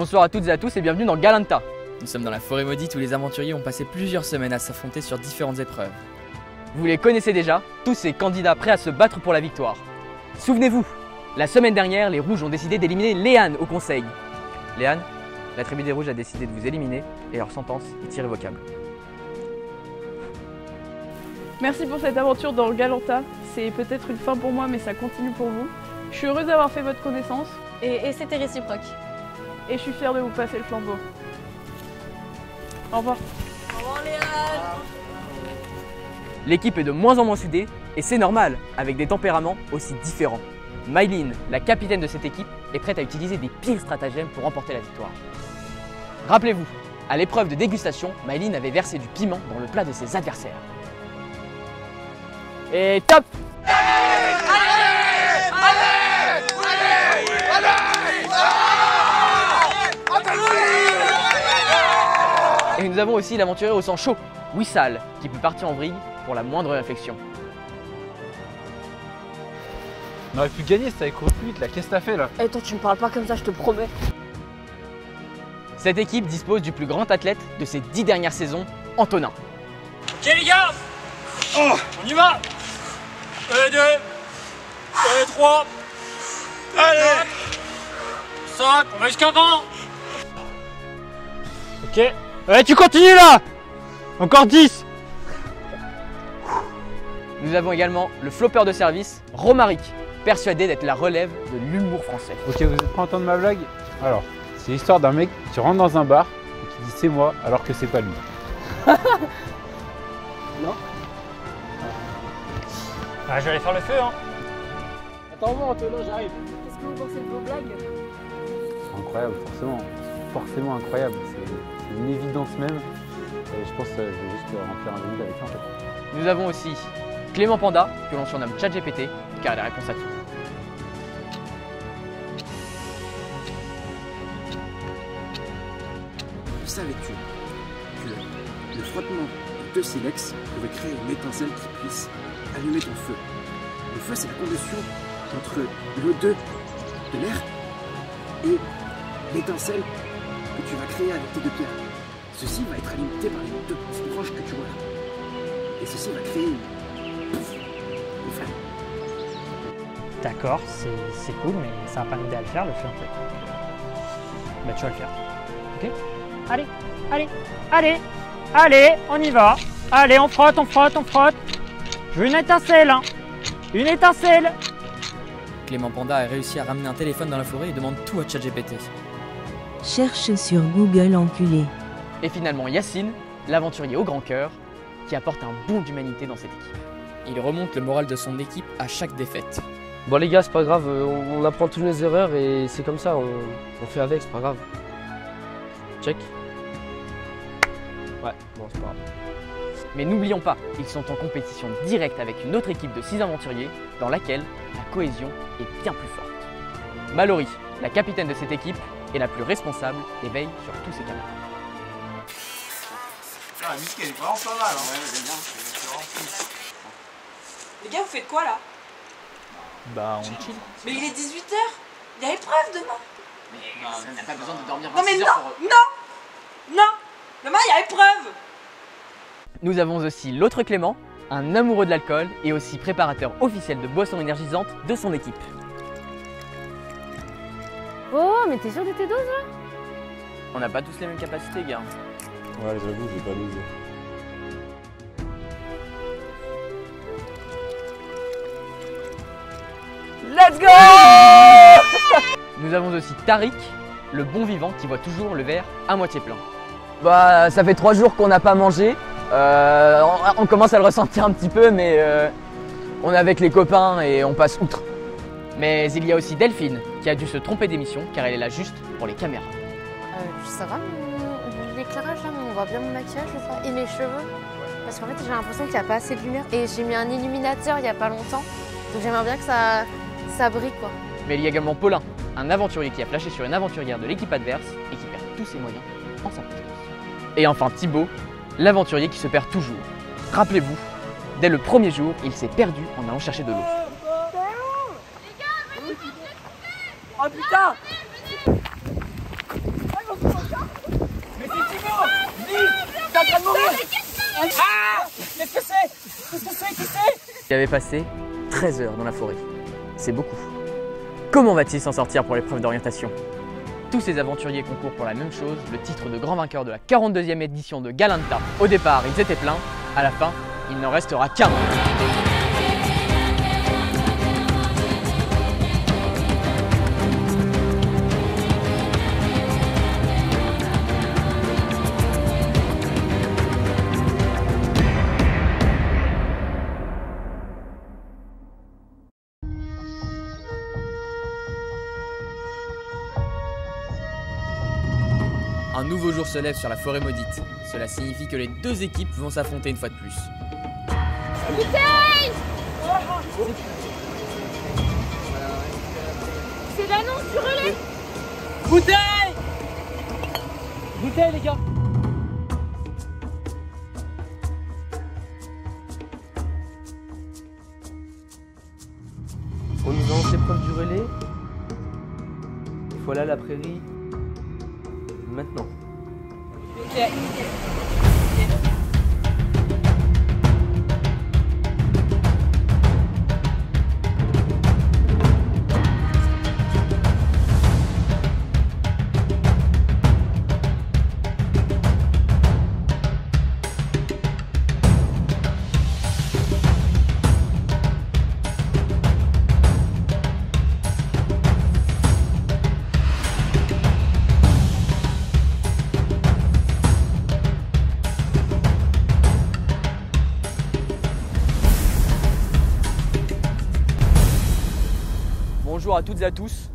Bonsoir à toutes et à tous et bienvenue dans Galanta. Nous sommes dans la forêt maudite où les aventuriers ont passé plusieurs semaines à s'affronter sur différentes épreuves. Vous les connaissez déjà, tous ces candidats prêts à se battre pour la victoire. Souvenez-vous, la semaine dernière, les Rouges ont décidé d'éliminer Léane au conseil. Léane, la tribu des Rouges a décidé de vous éliminer et leur sentence est irrévocable. Merci pour cette aventure dans Galanta. C'est peut-être une fin pour moi, mais ça continue pour vous. Je suis heureuse d'avoir fait votre connaissance. Et c'était réciproque. Et je suis fière de vous passer le flambeau. Au revoir. Au revoir Léane. L'équipe est de moins en moins soudée et c'est normal, avec des tempéraments aussi différents. Maïline, la capitaine de cette équipe, est prête à utiliser des pires stratagèmes pour remporter la victoire. Rappelez-vous, à l'épreuve de dégustation, Maïline avait versé du piment dans le plat de ses adversaires. Et top! Et nous avons aussi l'aventurier au sang chaud, Wissal, qui peut partir en vrille pour la moindre réflexion. On aurait pu gagner si t'avais couru plus vite là, qu'est-ce que t'as fait là? Eh toi tu me parles pas comme ça, je te promets. Cette équipe dispose du plus grand athlète de ces 10 dernières saisons, Antonin. Ok les gars, on y va. 1, 2, 3, allez 5, on va jusqu'à 20. Ok. Ouais, tu continues là. Encore 10. Nous avons également le flopper de service, Romaric, persuadé d'être la relève de l'humour français. Ok, vous êtes prêts à entendre ma blague? Alors, c'est l'histoire d'un mec qui rentre dans un bar et qui dit c'est moi alors que c'est pas lui. Non. Ah, je vais aller faire le feu hein. Attends-moi Antonin, j'arrive. Qu'est-ce que vous pensez de vos blagues? Incroyable, forcément. Forcément incroyable. C'est une évidence même. Et je pense que je vais juste remplir un minute avec ça en fait. Nous avons aussi Clément Panda, que l'on surnomme ChatGPT, car il a réponse à tout. Savais-tu que le frottement de deux silex pouvait créer une étincelle qui puisse allumer ton feu? Le feu, c'est la combustion entre l'O2 de l'air et l'étincelle que tu vas créer avec tes deux pierres. Ceci va être alimenté par les deux petites roches que tu vois là. Et ceci va créer une flamme. D'accord, c'est cool, mais ça va pas m'aider à le faire, le feu en fait. Bah tu vas le faire. Ok? Allez, allez, allez, allez, on y va. Allez, on frotte, on frotte, on frotte. Je veux une étincelle, hein. Une étincelle. Clément Panda a réussi à ramener un téléphone dans la forêt et demande tout à ChatGPT. Cherche sur Google enculé. Et finalement Yacine, l'aventurier au grand cœur, qui apporte un bond d'humanité dans cette équipe. Il remonte le moral de son équipe à chaque défaite. Bon les gars, c'est pas grave, on apprend toutes nos erreurs et c'est comme ça, on fait avec, c'est pas grave. Check. Ouais, bon c'est pas grave. Mais n'oublions pas, ils sont en compétition directe avec une autre équipe de 6 aventuriers dans laquelle la cohésion est bien plus forte. Mallory, la capitaine de cette équipe, est la plus responsable et veille sur tous ses camarades. Ah, la musique elle est vraiment pas mal hein. Ouais, j'aime bien. Les gars, vous faites quoi là? Bah, on chill. Mais il est 18h. Il y a épreuve demain. Mais on n'a pas besoin de dormir Non mais 26 non, heures pour... non, non. Demain il y a épreuve. Nous avons aussi l'autre Clément, un amoureux de l'alcool et aussi préparateur officiel de boissons énergisantes de son équipe. Oh, mais t'es sûr de tes doses là? On n'a pas tous les mêmes capacités, gars. Ouais, j'avoue, j'ai pas dosé. Let's go! Nous avons aussi Tariq, le bon vivant qui voit toujours le verre à moitié plein. Bah, ça fait 3 jours qu'on n'a pas mangé. On commence à le ressentir un petit peu, mais on est avec les copains et on passe outre. Mais il y a aussi Delphine qui a dû se tromper d'émission car elle est là juste pour les caméras. Ça va l'éclairage là, on voit bien mon maquillage ou pas? Et mes cheveux? Parce qu'en fait j'ai l'impression qu'il n'y a pas assez de lumière. Et j'ai mis un illuminateur il n'y a pas longtemps. Donc j'aimerais bien que ça brille quoi. Mais il y a également Paulin, un aventurier qui a flashé sur une aventurière de l'équipe adverse et qui perd tous ses moyens en sa présence. Et enfin Thibaut, l'aventurier qui se perd toujours. Rappelez-vous, dès le premier jour, il s'est perdu en allant chercher de l'eau. Oh putain! en train de mourir. Ah! Qu'est-ce que c'est? Qu'est-ce que c'est? Qui c'est? Il avait passé 13 heures dans la forêt. C'est beaucoup. Comment va-t-il s'en sortir pour l'épreuve d'orientation? Tous ces aventuriers concourent pour la même chose, le titre de grand vainqueur de la 42e édition de Galanta. Au départ, ils étaient pleins, à la fin, il n'en restera qu'un. Un nouveau jour se lève sur la forêt maudite. Cela signifie que les deux équipes vont s'affronter une fois de plus. Bouteille! C'est l'annonce du relais! Bouteille! Bouteille, les gars! On nous lance l'épreuve du relais. Il faut aller à la prairie. Maintenant. Bonjour à toutes et à tous.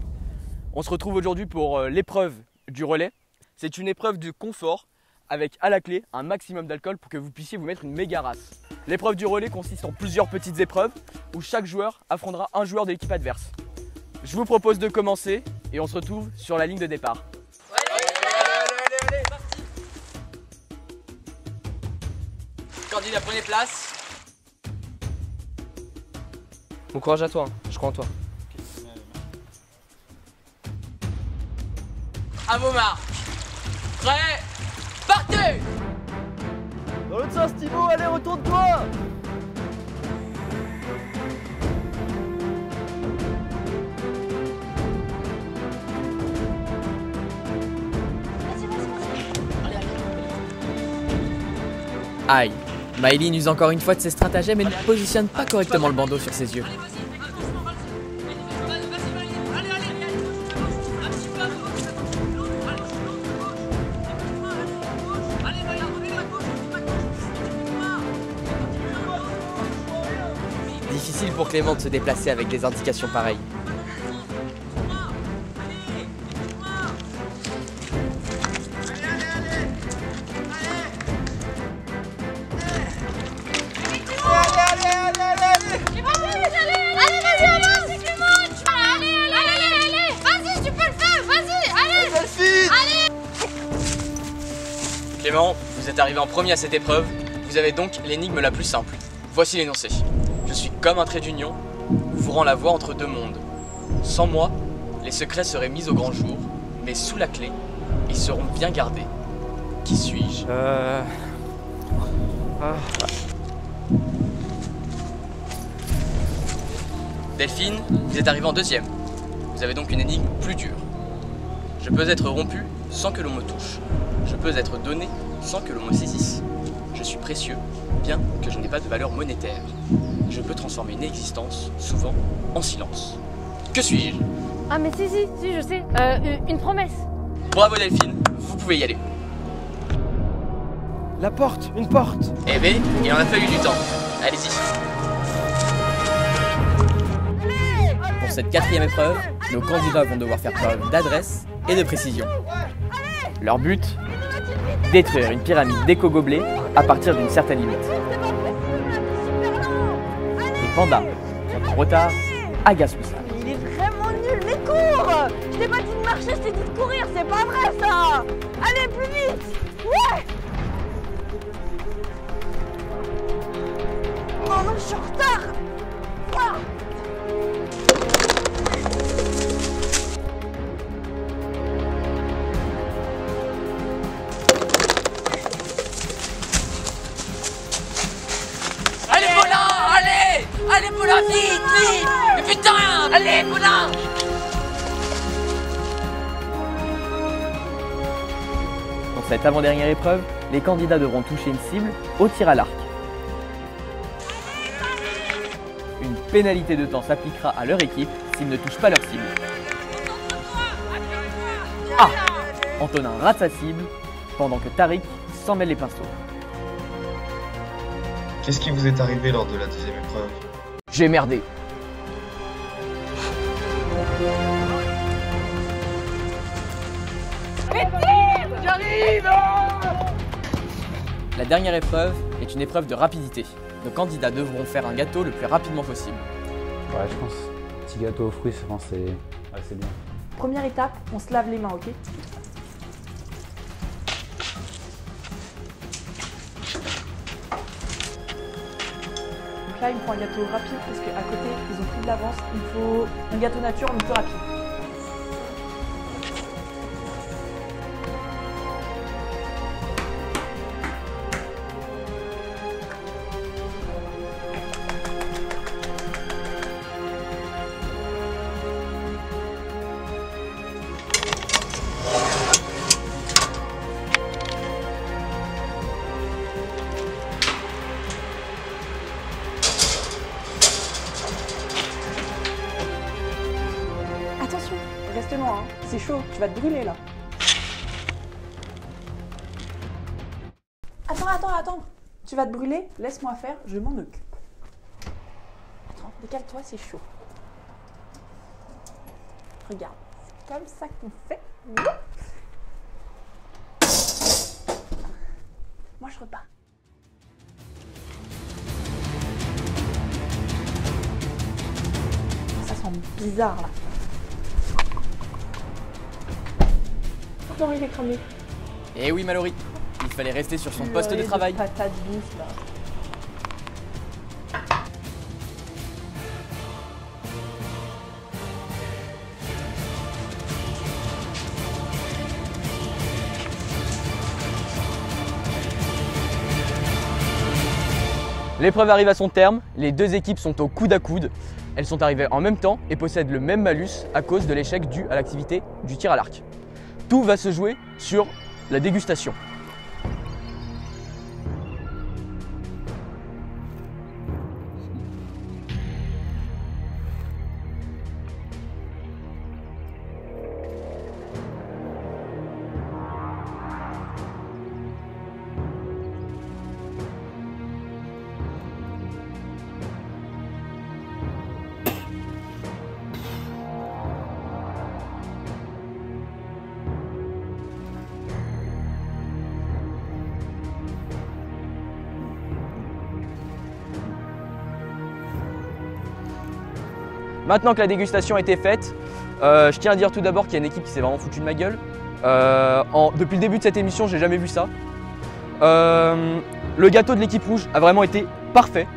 On se retrouve aujourd'hui pour l'épreuve du relais. C'est une épreuve de confort avec à la clé un maximum d'alcool pour que vous puissiez vous mettre une méga race. L'épreuve du relais consiste en plusieurs petites épreuves où chaque joueur affrontera un joueur de l'équipe adverse. Je vous propose de commencer et on se retrouve sur la ligne de départ. Candidat, prenez place. Bon courage à toi, je crois en toi. À vos marques. Prêt. Partez. Dans l'autre sens, Thibaut, allez, retourne-toi. Aïe, Maëline use encore une fois de ses stratagèmes et ne positionne pas correctement le bandeau sur ses yeux. Difficile pour Clément de se déplacer avec des indications pareilles. Clément, vous êtes arrivé en premier à cette épreuve, vous avez donc l'énigme la plus simple. Voici l'énoncé. Je suis comme un trait d'union, ouvrant la voie entre deux mondes. Sans moi, les secrets seraient mis au grand jour, mais sous la clé, ils seront bien gardés. Qui suis-je? Delphine, vous êtes arrivé en deuxième. Vous avez donc une énigme plus dure. Je peux être rompu sans que l'on me touche. Je peux être donné sans que l'on me saisisse. Je suis précieux, bien que je n'ai pas de valeur monétaire. Je peux transformer une existence, souvent, en silence. Que suis-je? Ah mais si, je sais. Une promesse. Bravo Delphine, vous pouvez y aller. La porte, une porte. Eh bien, il en a fallu du temps. Allez-y. Pour cette quatrième épreuve, nos candidats vont devoir faire preuve d'adresse et de précision. Leur but? Détruire une pyramide d'éco-gobelets à partir d'une certaine limite. Les pandas sont en retard, agace tout ça. Il est vraiment nul, mais cours! Je t'ai pas dit de marcher, je t'ai dit de courir, c'est pas vrai ça! Allez, plus vite! Ouais! Oh non, je suis en retard! Ah! vite. Mais putain. Allez, Paulin. Pour cette avant-dernière épreuve, les candidats devront toucher une cible au tir à l'arc. Une pénalité de temps s'appliquera à leur équipe s'ils ne touchent pas leur cible. Ah! Antonin rate sa cible, pendant que Tariq s'en mêle les pinceaux. Qu'est-ce qui vous est arrivé lors de la deuxième épreuve? J'ai merdé. J'arrive. La dernière épreuve est une épreuve de rapidité. Nos candidats devront faire un gâteau le plus rapidement possible. Ouais, je pense. Petit gâteau aux fruits, je pense que c'est bien. Première étape, on se lave les mains, ok? Donc là, il me faut un gâteau rapide parce qu'à côté, ils ont pris de l'avance. Il me faut un gâteau nature, mais plus rapide. Attention, reste loin, hein. C'est chaud, tu vas te brûler là. Attends, tu vas te brûler, laisse-moi faire, je m'en occupe. Attends, décale-toi, c'est chaud. Regarde, c'est comme ça qu'on fait. Moi je repars. Ça sent bizarre là. Non, il est cramé. Eh oui, Mallory, il fallait rester sur son poste de travail. Patate douce là. L'épreuve arrive à son terme, les deux équipes sont au coude à coude. Elles sont arrivées en même temps et possèdent le même malus à cause de l'échec dû à l'activité du tir à l'arc. Tout va se jouer sur la dégustation. Maintenant que la dégustation a été faite, je tiens à dire tout d'abord qu'il y a une équipe qui s'est vraiment foutue de ma gueule. Depuis le début de cette émission, j'ai jamais vu ça. Le gâteau de l'équipe rouge a vraiment été parfait.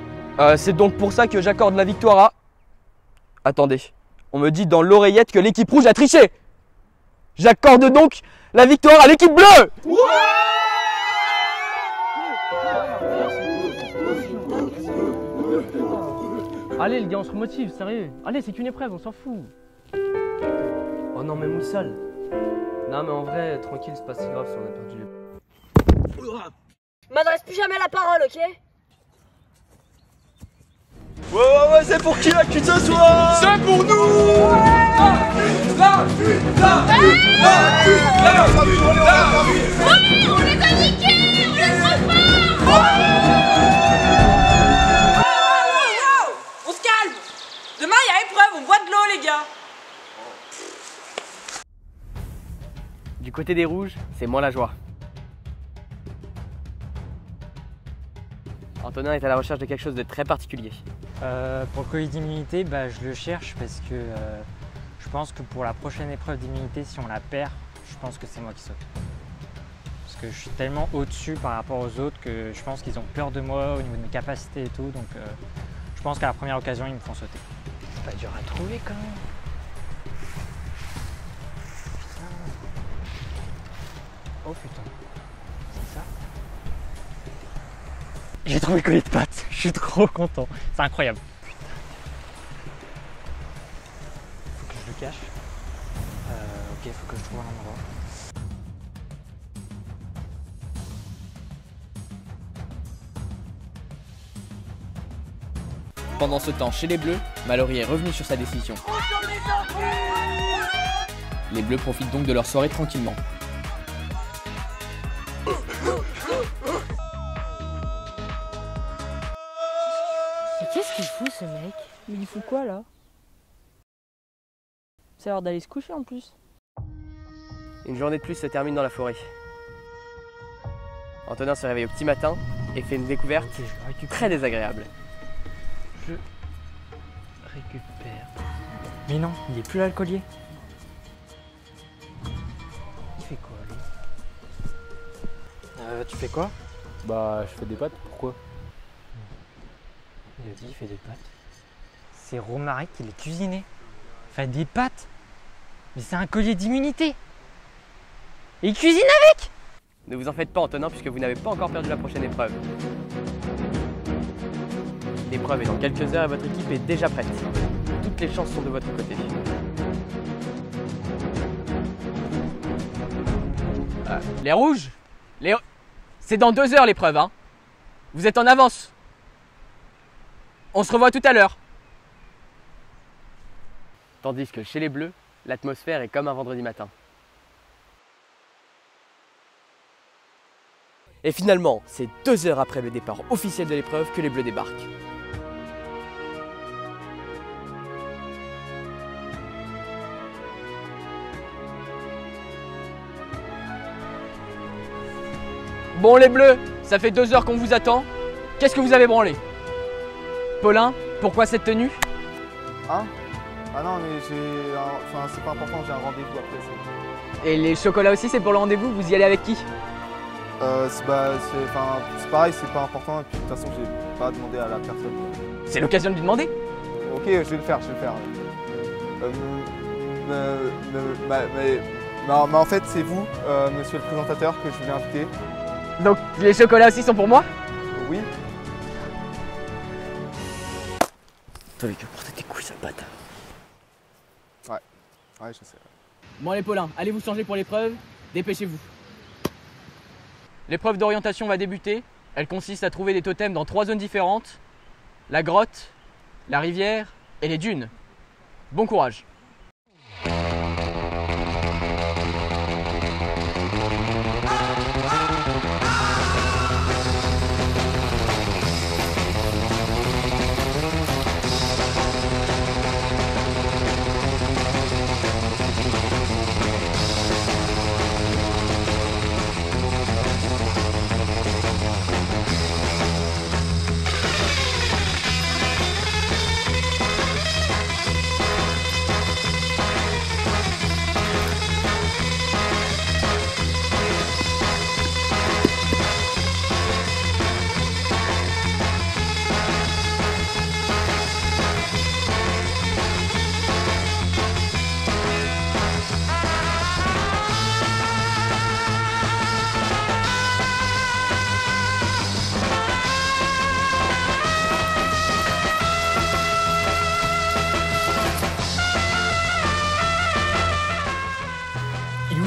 C'est donc pour ça que j'accorde la victoire à... Attendez, on me dit dans l'oreillette que l'équipe rouge a triché. J'accorde donc la victoire à l'équipe bleue. Allez les gars, on se remotive, sérieux. Allez, c'est qu'une épreuve, on s'en fout. Oh non, mais Moussal. Non mais en vrai, tranquille, c'est pas si grave si on a perdu les... M'adresse plus jamais la parole, ok? Ouais, c'est pour qui la cuite ce soir? C'est pour nous. On les a niqués, on les prend pas. On se calme. Demain, il y a épreuve, on boit de l'eau, les gars. Du côté des rouges, c'est moins la joie. Antonin est à la recherche de quelque chose de très particulier. Pour le colis d'immunité, je le cherche parce que je pense que pour la prochaine épreuve d'immunité, si on la perd, je pense que c'est moi qui saute. Parce que je suis tellement au-dessus par rapport aux autres que je pense qu'ils ont peur de moi au niveau de mes capacités et tout. Donc je pense qu'à la première occasion, ils me font sauter. C'est pas dur à trouver quand même. Oh putain, c'est ça? J'ai trouvé le collier de pâtes, je suis trop content, c'est incroyable. Putain. cache. Ok, faut que je trouve un endroit. Pendant ce temps, chez les Bleus, Mallory est revenu sur sa décision. Les Bleus profitent donc de leur soirée tranquillement. Mais qu'est-ce qu'il fout ce mec? Mais il fout quoi là? C'est l'heure d'aller se coucher en plus. Une journée de plus se termine dans la forêt. Antonin se réveille au petit matin et fait une découverte très désagréable. Je récupère. Mais non, il est plus là le collier. Il fait quoi lui? Tu fais quoi? Bah, je fais des pâtes, pourquoi? Il a dit il fait des pâtes. C'est Romaric qui les cuisiné. Fait des pâtes? Mais c'est un collier d'immunité. Et il cuisine avec? Ne vous en faites pas Antonin puisque vous n'avez pas encore perdu la prochaine épreuve. L'épreuve est dans quelques heures et votre équipe est déjà prête. Toutes les chances sont de votre côté. Les rouges, c'est dans 2 heures l'épreuve, hein. Vous êtes en avance. On se revoit tout à l'heure. Tandis que chez les Bleus, l'atmosphère est comme un vendredi matin. Et finalement, c'est 2 heures après le départ officiel de l'épreuve que les Bleus débarquent. Bon les Bleus, ça fait 2 heures qu'on vous attend. Qu'est-ce que vous avez branlé? Paulin, pourquoi cette tenue? Hein? Ah non mais enfin c'est pas important, j'ai un rendez-vous après ça. Et les chocolats aussi, c'est pour le rendez-vous? Vous y allez avec qui? C'est pareil, c'est pas important et puis de toute façon j'ai pas demandé à la personne. C'est l'occasion de lui demander. Ok, je vais le faire. Mais en fait c'est vous, monsieur le présentateur, que je voulais inviter. Donc les chocolats aussi sont pour moi? Oui. Toi, que porter tes couilles, sale bâtard. Ouais, je sais. Bon allez Paulin, allez vous changer pour l'épreuve, dépêchez-vous. L'épreuve d'orientation va débuter. Elle consiste à trouver des totems dans 3 zones différentes. La grotte, la rivière et les dunes. Bon courage.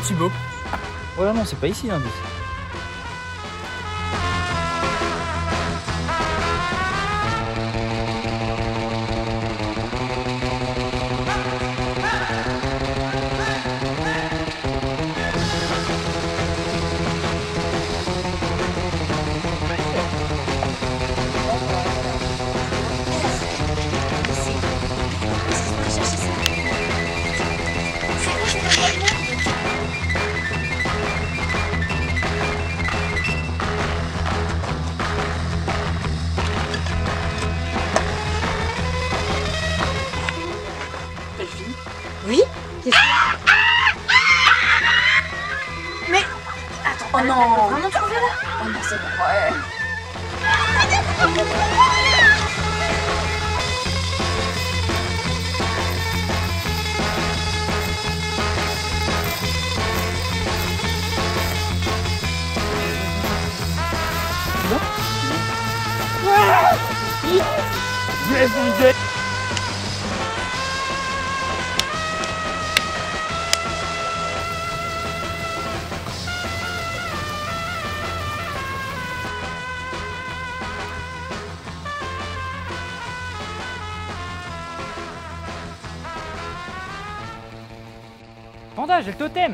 Thibaut. Oh là non, c'est pas ici l'indice. Oui? Qu'est-ce que... Mais... Attends, oh non! Vraiment trouvé là? Oh non, c'est pas vrai! Panda, j'ai le totem.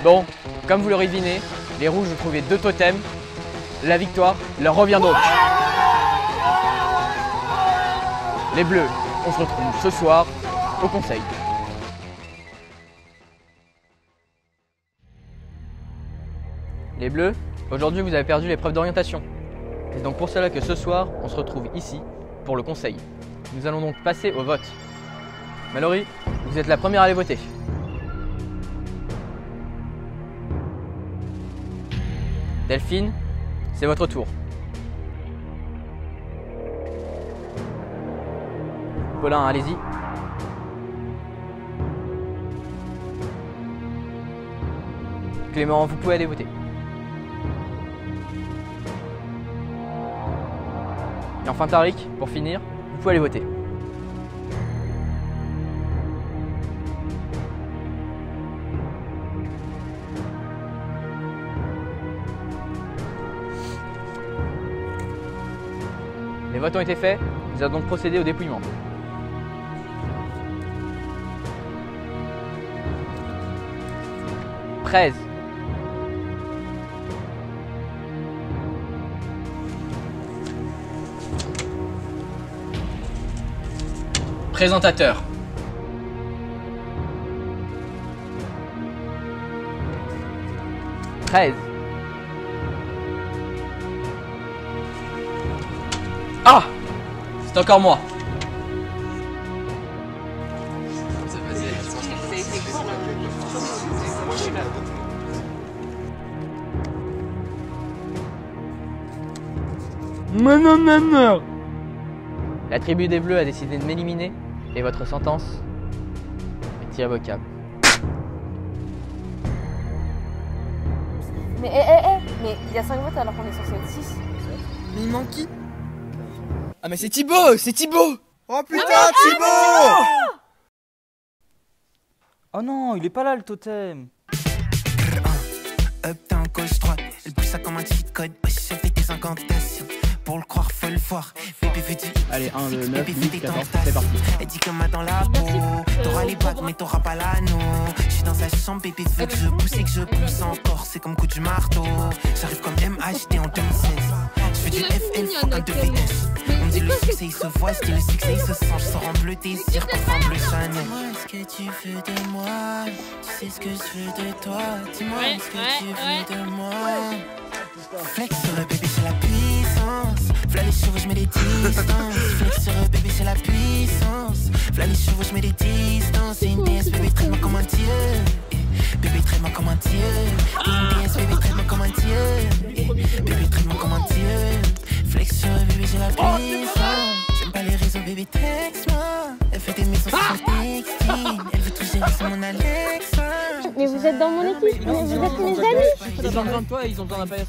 Bon, comme vous l'aurez deviné, les rouges ont trouvé 2 totems. La victoire leur revient donc. Les bleus, on se retrouve ce soir au conseil. Les bleus, aujourd'hui vous avez perdu l'épreuve d'orientation. C'est donc pour cela que ce soir, on se retrouve ici pour le conseil. Nous allons donc passer au vote. Mallory, vous êtes la première à aller voter. Delphine, c'est votre tour. Paulin, allez-y. Clément, vous pouvez aller voter. Et enfin Tariq, pour finir, vous pouvez aller voter. Les votes ont été faits, nous allons donc procéder au dépouillement. Prez. Présentateur. Prez. Ah! C'est encore moi. Non. La tribu des Bleus a décidé de m'éliminer et votre sentence est irrévocable. Mais mais il y a 5 votes alors qu'on est censé être 6. Mais il manque qui? Ah mais c'est Thibaut! C'est Thibaut! Oh putain, Thibaut! Oh non, il est pas là le totem. Up, down, gauche, droite. Elle pousse ça comme un cheat code. Wesh, j'ai fait des incantations. Pour le croire, faut le voir. Baby veut du. Allez, 1, 2, 9, 8, 14, c'est c'est parti. Elle dit comme dans la peau. T'auras les bagues, mais t'auras pas l'anneau. J'suis dans sa chambre, baby veut que je pousse et que je pousse encore. C'est comme coup du marteau. J'arrive comme MHD en 2016. J'fais du FL, fuck un 2VS. On me dit le succès il se voit, je dis le succès il se sent. J'sors en bleu désir, parfum bleu Chanel. Dis-moi ce que tu veux de moi. Tu sais ce que je veux de toi. Dis-moi ce que tu veux de moi. Flex sur le bébé, c'est la puissance. V'là les chevaux, je mets des distances. Flex sur le bébé, c'est la puissance. V'là les chevaux, je mets des distances. C'est une déesse, bébé, traite-moi comme un dieu. Bébé, traite-moi comme un dieu. Une déesse, bébé, traite-moi comme un dieu. Bébé, traite-moi comme un dieu. Flex sur le bébé, j'ai la puissance. J'aime pas les réseaux, bébé, texte-moi. Elle fait des maisons sur son textile. Elle veut tout gérer sur mon Alexa. Mais vous êtes dans mon équipe, mais vous êtes mes amis. Ils ont besoin de toi et ils ont besoin d'un pailleur.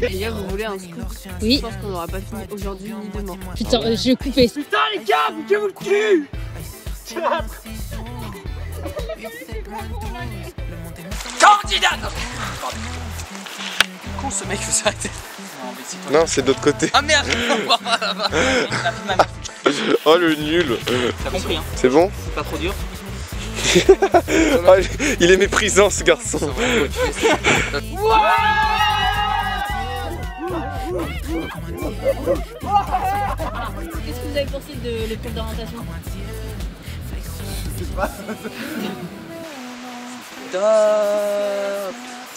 Les gars, vous voulez un scoop? Oui. Je pense qu'on n'aura pas fini aujourd'hui ni demain. Putain, je vais couper. Putain les gars, je vous le tue. Candidat! Con ce mec, vous arrêtez. Non, c'est de l'autre côté. Ah merde! Oh le nul. T'as compris hein? C'est bon? C'est pas trop dur. Oh, il est méprisant ce garçon. Qu'est-ce que vous avez pensé de l'épreuve d'orientation?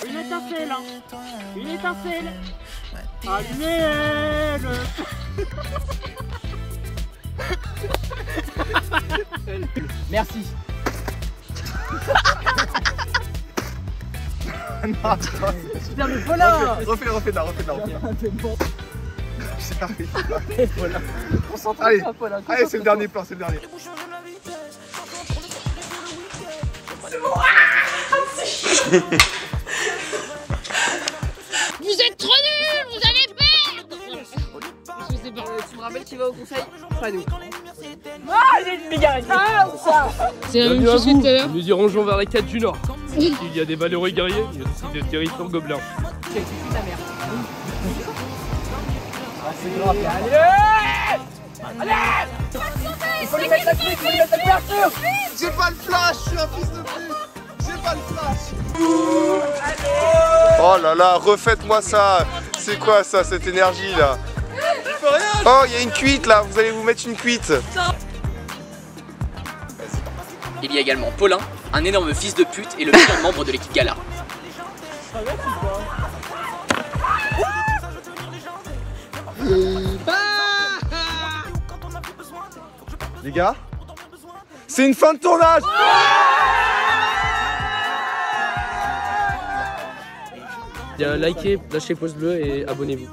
Une étincelle, hein. Une étincelle. Allumez-le. Merci. Non, attends. Putain, mais voilà. Refais là. J'arrive. Voilà. Allez, allez, c'est le dernier plan, c'est le dernier. Vous êtes trop nuls, vous allez perdre. Je sais pas. Tu me rappelles qui va au conseil? Pas nous. Ah, j'ai une méga ça. C'est la même chose que tout à l'heure. Nous dirons vers la 4 du Nord. Il y a des valeureux guerriers, il y a aussi des territoires gobelins. Quelle fut ta mère? Ah, c'est grave. Allez! Allez! Il faut lui mettre la clé, il faut lui mettre la couverture. J'ai pas le flash, je suis un fils de pute. J'ai pas le flash. Oh là là, refaites-moi ça. C'est quoi ça, cette énergie là? Oh, il y a une cuite là, vous allez vous mettre une cuite. Il y a également Paulin, un énorme fils de pute et le meilleur membre de l'équipe Gala. Les gars, c'est une fin de tournage. Bien, likez, lâchez pouce bleu et abonnez-vous.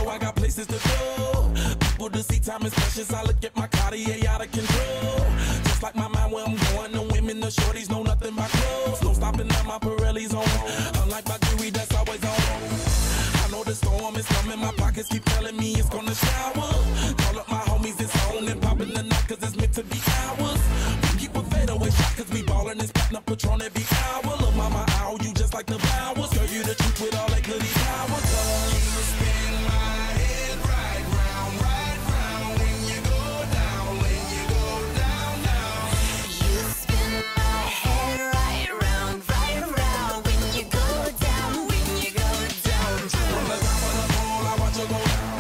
I got places to go. People to see, time is precious. I look at my Cartier out of control. Just like my mind where I'm going. The women, the shorties know nothing but clothes. No stopping at my Pirelli's on. Unlike my jewelry that's always on. I know the storm is coming. My pockets keep telling me it's gonna shower. Call up my homies, it's on and popping the night cause it's meant to be ours. We keep a fadeaway shot cause we ballin' and spittin' up Patron every hour. Look, mama, ow, you just like the flowers. Girl, you the truth with all that goody power.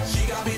She got me